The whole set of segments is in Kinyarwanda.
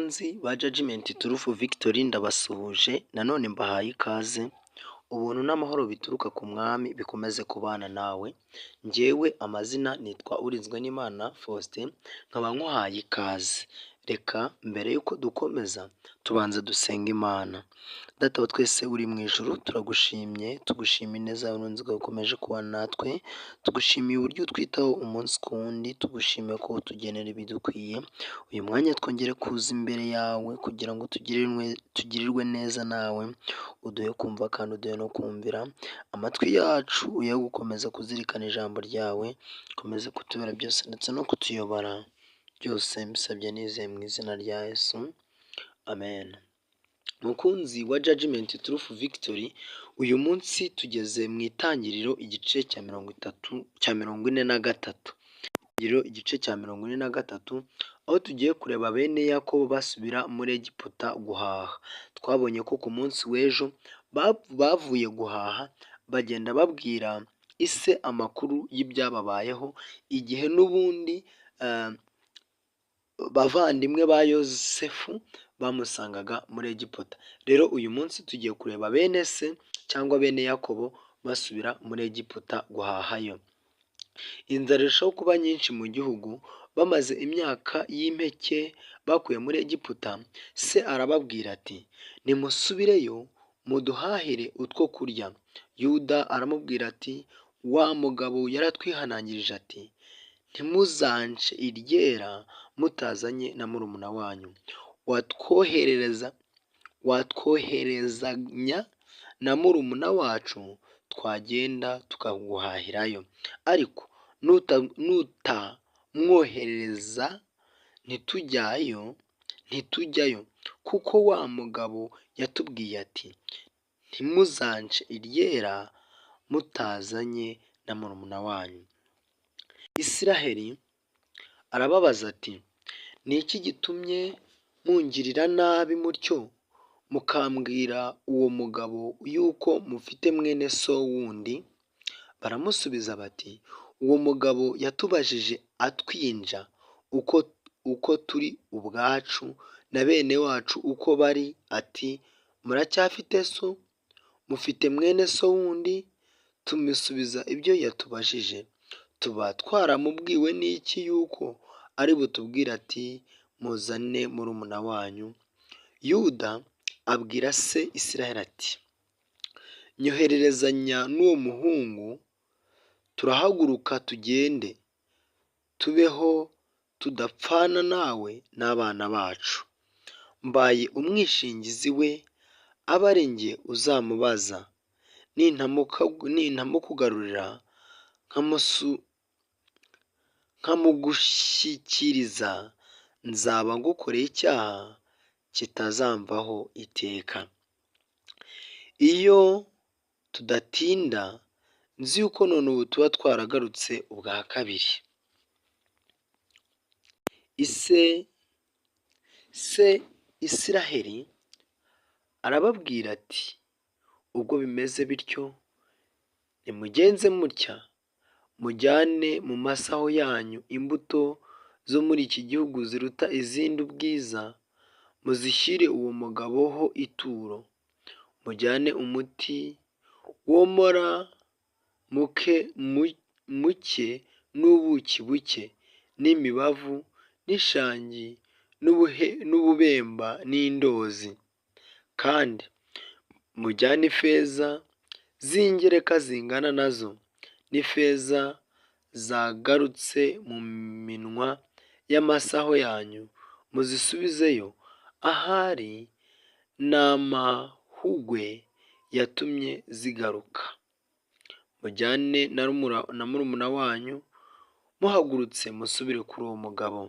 Bakunzi ba Judgment Turufu Victory ndabasuhuje nanone mbahaye ikaze. Ubuntu n'amahoro bituruka ku mwami bikomeze kubana nawe. Njyewe amazina nitwa Urinzwenimana Faustin, nkaba nkuhaye ikaze. Reka mbere yuko dukomeza tubanza dusenga Imana. Data wa twese uri mu ijuru, turagushimye, tugushimiye neza urunzwe ukomeje kubana natwe, tugushimiye uburyo utwitaho umunsi ku wundi, tugushimiye ko utugenera ibidukwiye. Uyu mwanya twongere kuza imbere yawe kugira ngo tugirirwe neza nawe, uduhe kumva kandi uduhe no kumvira. Amatwi yacu uye gukomeza kuzirikana ijambo ryawe, ukomeze kutubera byose ndetse no kutuyobora. Byose mbisabye nizeye mu izina rya Yesu, amen. Mukunzi wa Judgment Turufu Victory, uyu munsi tugeze mu itangiriro igice cya 43. Igice cya 43, aho tugiye kureba bene Yakobo basubira muri Egiputa guhaha. Twabonye ko ku munsi w'ejo bavuye guhaha, bagenda babwira ise amakuru y'ibyababayeho, igihe n'ubundi bavandimwe ba Yosefu bamusangaga muri Egiputa. Rero uyu munsi tugiye kureba bene se cyangwa bene Yakobo basubira muri Egiputa guhahayo. Inzara irushaho kuba nyinshi mu gihugu, bamaze imyaka y'impeke bakuye muri Egiputa. Se arababwira ati nimusubireyo muduhahire utwo kurya. Yuda aramubwira ati wa mugabo yaratwihanangirije ati ntimuzance iryera mutazanye na murumuna wanyu, watwoherezanya na murumuna wacu twagenda tukaguhahirayo, ariko nutamwohereza ntitujyayo, kuko wa mugabo yatubwiye ati ntimuzance iryera mutazanye na murumuna wanyu. Isiraheli arababaza ati ni iki gitumye mungirira nabi mutyo, mukambwira uwo mugabo yuko mufite mwene so wundi? Baramusubiza bati uwo mugabo yatubajije atwinja uko turi ubwacu na bene wacu uko bari, ati muracyafite so? Mufite mwene so wundi? Tumusubiza ibyo yatubajije. Tuba twaramubwiwe n'iki yuko ari butubwire ati muzane murumuna wanyu? Yuda abwira se Isiraheli ati nyohererezanya n'uwo muhungu, turahaguruka tugende, tubeho tudapfana nawe n'abana bacu. Mbaye umwishingizi we, abe ari njye uzamubaza. Nintamukugarurira nkamugushyikiriza, nzaba ngukoreye icyaha kitazamvaho iteka. Iyo tudatinda, nzi yuko none ubu tuba twaragarutse ubwa kabiri. Isiraheli arababwira ati ubwo bimeze bityo, nimugenze mutya, mujyane mu masaho yanyu imbuto zo muri iki gihugu ziruta izindi ubwiza, muzishyire uwo mugabo ho ituro. Mujyane umuti womora muke n'ubuki buke n'imibavu n'ishangi n'ububemba n'indozi, kandi mujyane ifeza z'ingereka zingana nazo, n'ifeza zagarutse mu minwa y'amasaho yanyu, muzisubizeyo. Ahari n'amahugwe yatumye zigaruka. Mujyane na murumuna wanyu, muhagurutse musubire kuri uwo mugabo.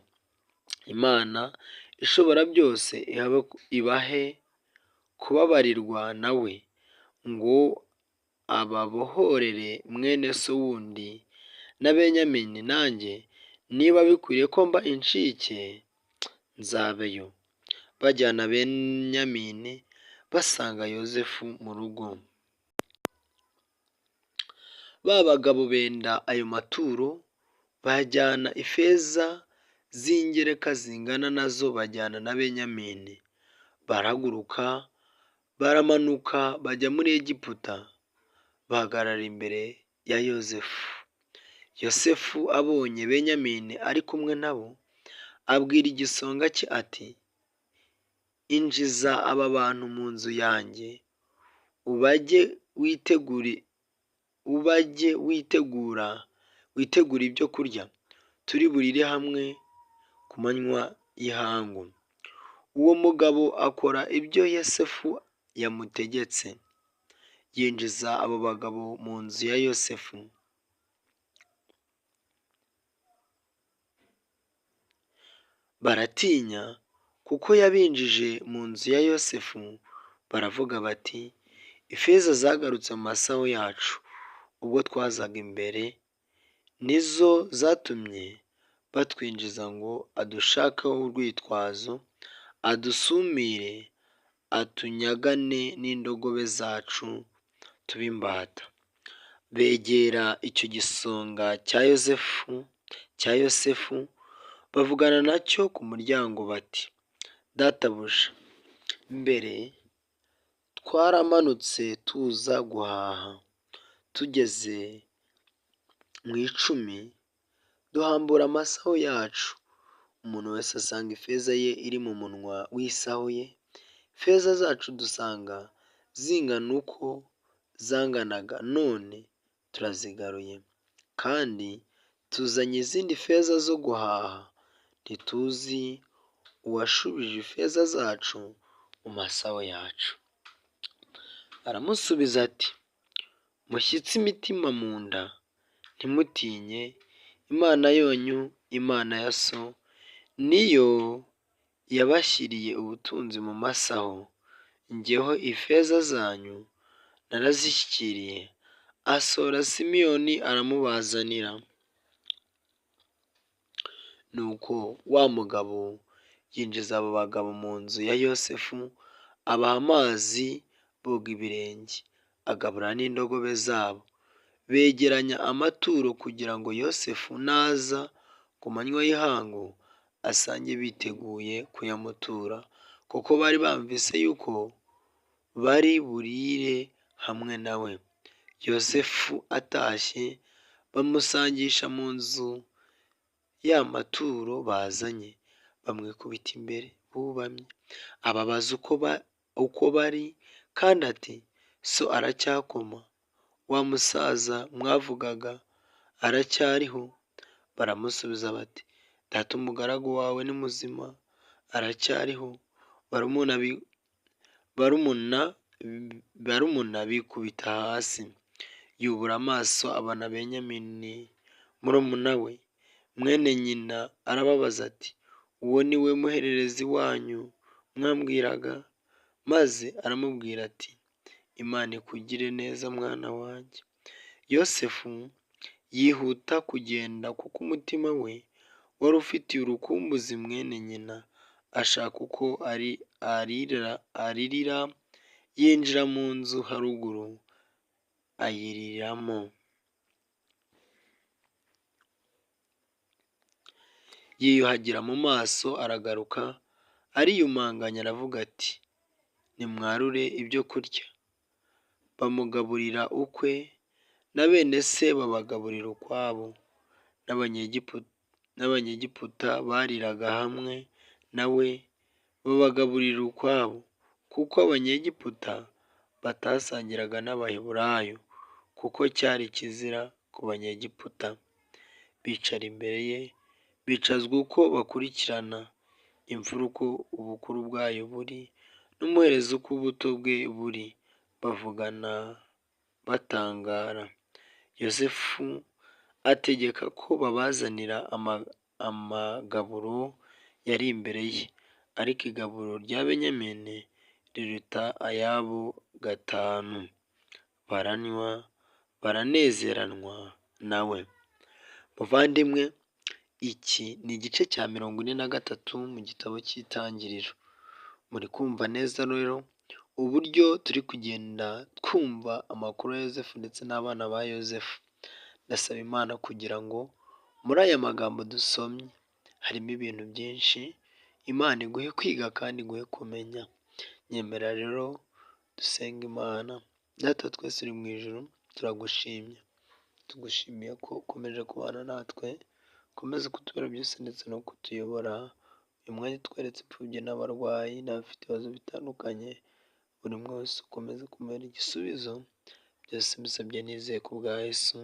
Imana ishobora byose ibahe kubabarirwa nawe, ngo ababohorere mwene so wundi na Benyamini, nanjye niba bikwiriye ko mba incike nzabeyo. Bajyana Benyamini basanga Yosefu mu rugo. Ba bagabo benda ayo maturo, bajyana ifeza z'ingereka zingana nazo bajyana na Benyamini. Barahaguruka baramanuka bajya muri Egiputa, bahagarara imbere ya Yozefu. Yosefu abonye Benyamini ari kumwe nabo, abwira igisonga cye ati, injiza aba bantu mu nzu yanjye, ubajye witegura ibyo kurya, turi burire hamwe ku manywa y'ihangu. Uwo mugabo akora ibyo Yosefu yamutegetse, yinjiza abo bagabo mu nzu ya Yosefu. Baratinya kuko yabinjije mu nzu ya Yosefu, baravuga bati, ifeza zagarutse mu masaho yacu ubwo twazaga imbere, nizo zatumye batwinjiza ngo adushakaho urwitwazo, adusumire, atunyagane n'indogobe zacu tube imbata. Begera icyo gisonga cya Yosefu bavugana nacyo ku muryango bati, databuja, mbere twaramanutse tuza guhaha, tugeze mu icumi duhambura amasaho yacu, umuntu wese asanga ifeza ye iri mu munwa w'isaho ye, ifeza zacu dusanga zingana uko zanganaga, none turazigaruye kandi tuzanye izindi feza zo guhaha, ntituzi uwashubije ifeza zacu mu masaho yacu. Aramusubiza ati, mushyitse imitima mu nda, ntimutinye, Imana yonyu, Imana ya so, niyo yabashyiriye ubutunzi mu masaho. Njyeho ifeza zanyu narazishyikiriye. Asora Simiyoni aramubazanira. Nuko wa mugabo yinjiza abo bagabo mu nzu ya Yosefu, abaha amazi boga ibirenge, agabura n'indogobe zabo. Begeranya amaturo kugira ngo Yosefu naza ku manywa y'ihangu asange biteguye kuyamutura, kuko bari bumvise yuko bari burire hamwe nawe. Yosefu atashye, bamusangisha mu nzu ya maturo bazanye, bamwikubita imbere bubamye, ababaza uko bari, kandi ati, so aracyakoma? Wa musaza mwavugaga aracyariho? Baramusubiza bati, data umugaragu wawe ni muzima, aracyariho. Barumuna bikubita hasi. Yubura amaso abona Benyamini murumuna we, mwene nyina, arababaza ati, uwo ni we muhererezi wanyu mwambwiraga? Maze aramubwira ati, Imana ikugire neza mwana wanjye. Yosefu yihuta kugenda kuko umutima we wari ufitiye urukumbuzi mwene nyina, ashaka uko aririra, yinjira mu nzu haruguru ayiriramo. Yiyuhagira mu maso, aragaruka ariyumanganya, aravuga ati, nimwarure ibyo kurya. Bamugaburira ukwe, na bene se babagaburira ukwabo. N'Abanyegiputa bariraga hamwe nawe babagaburira ukwabo, kuko Abanyegiputa batasangiraga n'Abaheburayo, kuko cyari kizira ku Banyegiputa. Bicara imbere ye, bicazwa uko bakurikirana, imfura uko ubukuru bwayo buri, n'umuhereza uko ubuto bwe buri, bavugana batangara. Yosefu ategeka ko babazanira amagaburo yari imbere ye, ariko igaburo rya Benyamini riruta ayabo 5. Baranywa baranezeranwa nawe. Muvandimwe, iki ni igice cya 43 mu gitabo cy'Itangiriro. Muri kumva neza rero uburyo turi kugenda twumva amakuru ya Yosefu ndetse n'abana ba Yosefu. Ndasaba Imana kugira ngo muri aya magambo dusomye harimo ibintu byinshi, Imana iguhe kwiga kandi iguhe kumenya. Nyemera rero dusenga Imana. Data twese uri mu ijuru, turagushimye, tugushimiye ko ukomeje kubana natwe, ukomeze kutubera byose ndetse no kutuyobora. Uyu mwanya utweretse imfubyi n'abarwayi n'abafite ibibazo bitandukanye, buri umwe wese ukomeze kumubera igisubizo, byose mbisabye nizeye ku bwa Yesu,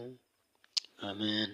amen.